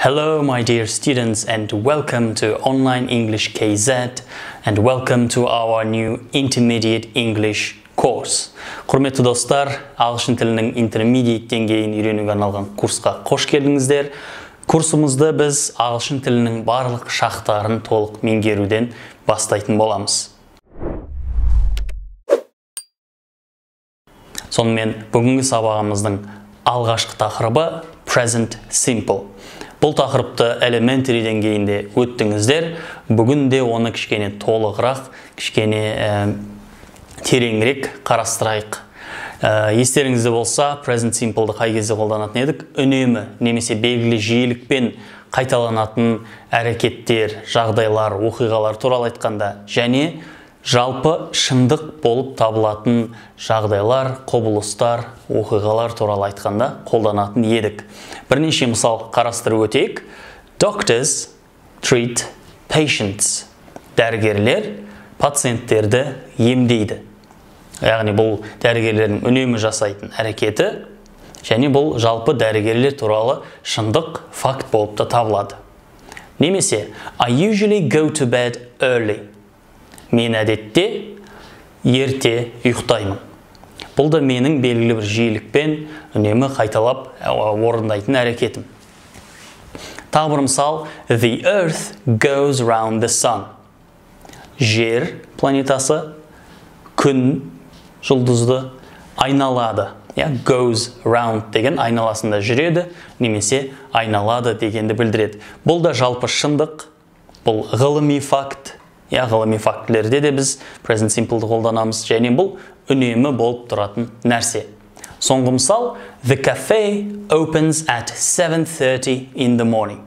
Hello, my dear students, and welcome to Online English KZ, and welcome to our new Intermediate English course. Құрметті достар, ағылшын тілінің интермедиат деңгейін үйренуге арналған курсқа қош келдіңіздер. Курсымызды біз ағылшын тілінің барлық шақтарын толық меңгеруден бастайтын боламыз. Сонымен бүгінгі сабағымыздың алғашқы тақырыбы Present Simple. Бұл тақырыпты elementary деңгейінде өттіңіздер. Бүгін де оны кішкене толығырақ, кішкене тереңірек қарастырайық. Естеріңізде болса, Present Simple'ды қай кезде қолданатын едік? Үнемі немесе белгілі жиілікпен қайталанатын әрекеттер, жағдайлар, оқиғалар туралы айтқанда және жалпы шындық болып табылатын жағдайлар, құбылыстар, оқиғалар туралы айтқанда қолданатын едік. Бірнеше мысал қарастырып өтейік. Doctors treat patients. Дәрігерлер пациенттерді емдейді. Яғни бұл дәрігерлердің үнемі жасайтын әрекеті, және бұл жалпы дәрігерлер туралы шындық факт болып та табылады. Немесе I usually go to bed early. Мен әдетте ерте ұйықтаймын. Бұл да менің белгілі бір жиілікпен үнемі қайталап орындайтын әрекетім. Тағы бір мысал, The earth goes round the sun. Жер планетасы күн жұлдызды айналады. Goes round деген айналасында жүреді, немесе айналады дегенді білдіреді. Бұл да жалпы шындық, бұл ғылыми факт. Ғылыми фактілерде де біз Present Simple'ды қолданамыз, және бұл үнемі болып тұратын нәрсе. Соңғы мысал, The cafe opens at 7:30 in the morning.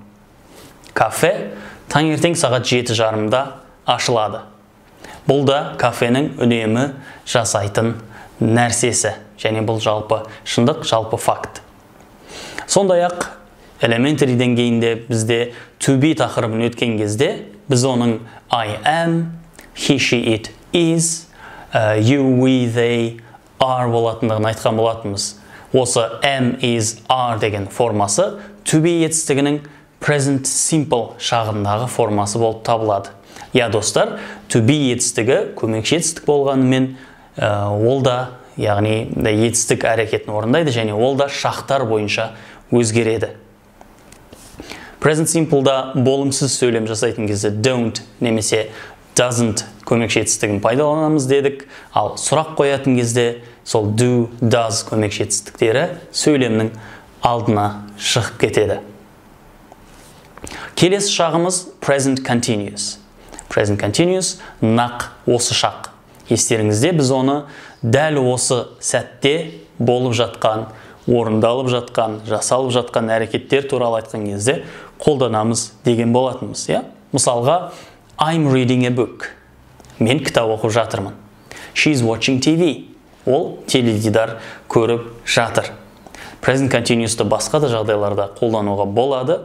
Кафе таңертең сағат 7:30-да ашылады. Бұл да кафенің үнемі жасайтын нәрсесі, және бұл жалпы шындық, жалпы факт. Сондай-ақ elementary деңгейінде бізде to be тақырыбын өткен кезде біз оның I am, he, she, it is, you, we, they, are болатындығын айтқан болатынбыз. Осы am, is, are деген формасы to be етістігінің present simple шағындағы формасы болып табылады. Достар, to be етістігі көмекші етістік болғанымен ол да, яғни етістік әрекетін орындайды, және ол да шақтар бойынша өзгереді. Present Simple'да болымсыз сөйлем жасайтын кезде don't немесе doesn't көмекші етістігін пайдаланамыз дедік. Ал сұрақ қоятын кезде сол do, does көмекші етістіктері сөйлемнің алдына шығып кетеді. Келесі шағымыз present continuous. Present continuous нақ осы шақ. Естеріңізде біз оны дәл осы сәтте болып жатқан, орындалып жатқан, жасалып жатқан әрекеттер туралы айтқан кезде қолданамыз деген болатынбыз. Мысалға, I'm reading a book. Мен кітап оқып жатырмын. She's watching TV. Ол теледидар көріп жатыр. Present continuous'ты басқа да жағдайларда қолдануға болады.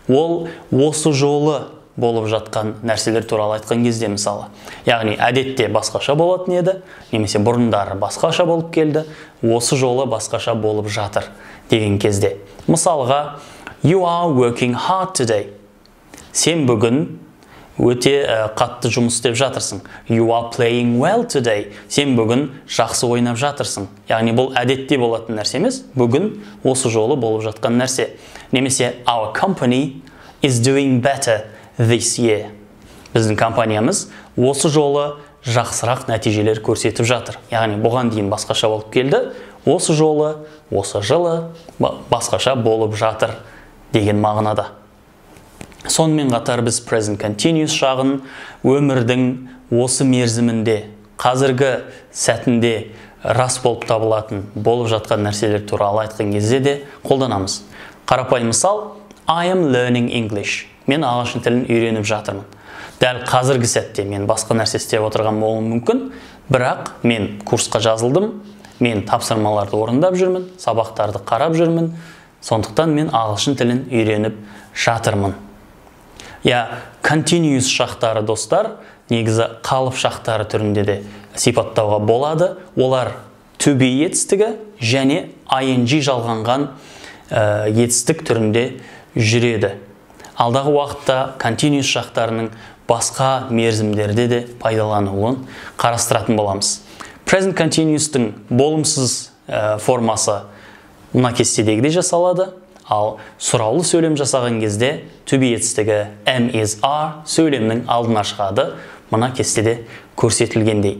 Ол осы жолы болып жатқан нәрселер туралы айтқан кезде мысалы. Яғни әдетте басқаша болатын еді, немесе бұрындары басқаша болып келді, осы жолы басқаша болып жатыр деген кезде. Мысалға, You are working hard today. Сен бүгін өте қатты жұмыс істеп жатырсың. You are playing well today. Сен бүгін жақсы ойнап жатырсың. Яғни бұл әдетте болатын нәрсе емес, бүгін осы жолы болып жатқан нәрсе. Немесе Our company is doing better this year. Біздің компаниямыз осы жолы жақсырақ нәтижелер көрсетіп жатыр. Яғни бұған дейін басқаша болып келді, осы жолы, осы жылы басқаша болып жатыр деген мағынада. Сонымен қатар біз present continuous шағын өмірдің осы мерзімінде, қазіргі сәтінде рас болып табылатын, болып жатқан нәрселер туралы айтқан кезде де қолданамыз. Қарапайым мысал, I am learning English. Мен ағылшын тілін үйреніп жатырмын. Дәл қазіргі сәтте мен басқа нәрсе істеп отырған болуым мүмкін, бірақ мен курсқа жазылдым, мен тапсырмаларды орындап жүрмін, сабақтарды қарап жүрмін, сондықтан мен ағылшын тілін үйреніп жатырмын. Continuous шақтары, достар, негізі қалып шақтары түрінде де сипаттауға болады. Олар to be етістігі және ing жалғанған етістік түрінде жүреді. Алдағы уақытта continuous жақтарының басқа мерзімдерде де пайдалануын қарастыратын боламыз. Present continuous'тың болымсыз формасы мына кестедегідей жасалады, ал сұраулы сөйлем жасаған кезде to be етістігі am, is, are сөйлемнің алдына шығады, мына кестеде көрсетілгендей.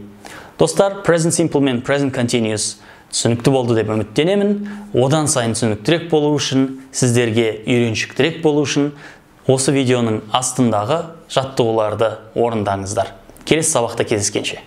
Достар, present simple мен present continuous түсінікті болды деп үміттенемін. Одан сайын түсініктірек болу үшін, сіздерге үйреншіктірек болу үшін осы видеоның астындағы жаттығуларды орындаңыздар. Келесі сабақта кездескенше.